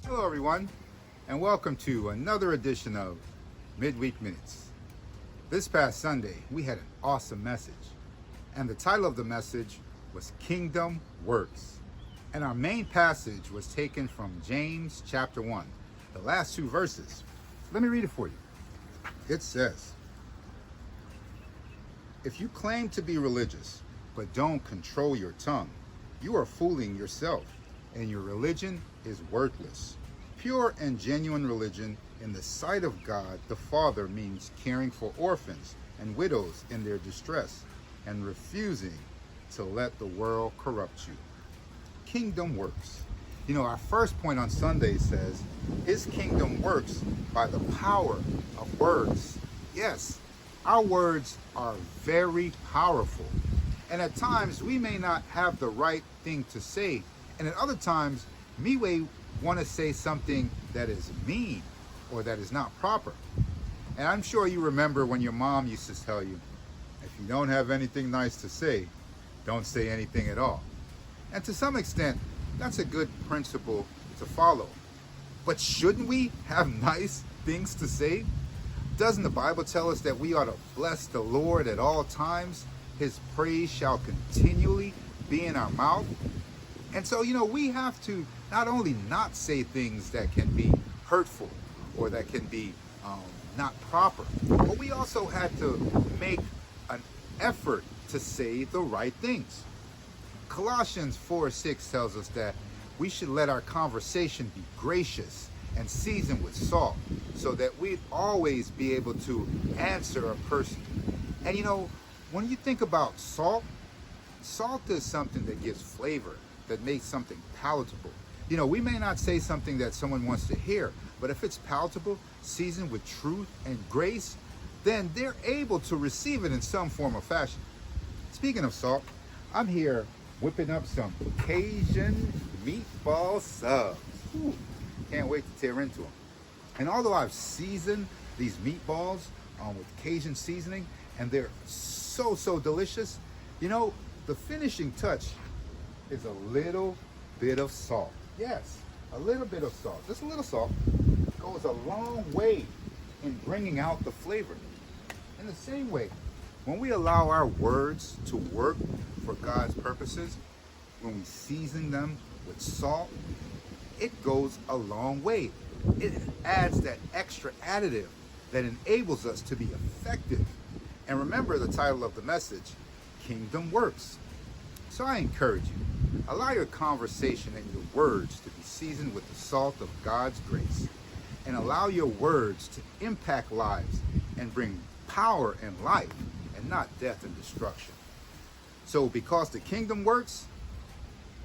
Hello, everyone, and welcome to another edition of Midweek Minutes. This past Sunday, we had an awesome message, and the title of the message was Kingdom Works. And our main passage was taken from James chapter 1, the last two verses. Let me read it for you. It says, "If you claim to be religious, but don't control your tongue, you are fooling yourself, and your religion is worthless. Pure and genuine religion in the sight of God the Father means caring for orphans and widows in their distress and refusing to let the world corrupt you." Kingdom works. You know, our first point on Sunday says, His kingdom works by the power of words. Yes, our words are very powerful. And at times, we may not have the right thing to say. And at other times, we may want to say something that is mean or that is not proper. And I'm sure you remember when your mom used to tell you, if you don't have anything nice to say, don't say anything at all. And to some extent, that's a good principle to follow. But shouldn't we have nice things to say? Doesn't the Bible tell us that we ought to bless the Lord at all times? His praise shall continually be in our mouth. And so, we have to not only not say things that can be hurtful or that can be not proper, but we also had to make an effort to say the right things. Colossians 4:6 tells us that we should let our conversation be gracious and seasoned with salt, so that we'd always be able to answer a person. And when you think about salt is something that gives flavor, that makes something palatable. We may not say something that someone wants to hear, but if it's palatable, seasoned with truth and grace, then they're able to receive it in some form or fashion. Speaking of salt, I'm here whipping up some Cajun meatball subs. Ooh, can't wait to tear into them. And although I've seasoned these meatballs with Cajun seasoning, and they're so delicious, the finishing touch is a little bit of salt. Yes, a little bit of salt. Just a little salt goes a long way in bringing out the flavor. In the same way, when we allow our words to work for God's purposes, when we season them with salt, it goes a long way. It adds that extra additive that enables us to be effective. And remember the title of the message, Kingdom Works. So I encourage you, allow your conversation and your words to be seasoned with the salt of God's grace, and allow your words to impact lives and bring power and life, and not death and destruction. So because the kingdom works,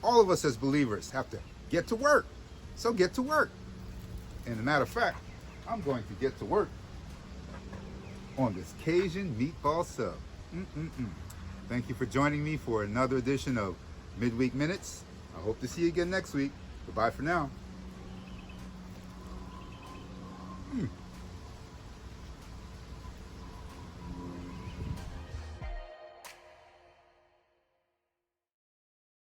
all of us as believers have to get to work. So get to work. And as a matter of fact, I'm going to get to work on this Cajun meatball sub. Thank you for joining me for another edition of Midweek Minutes. I hope to see you again next week. Goodbye for now.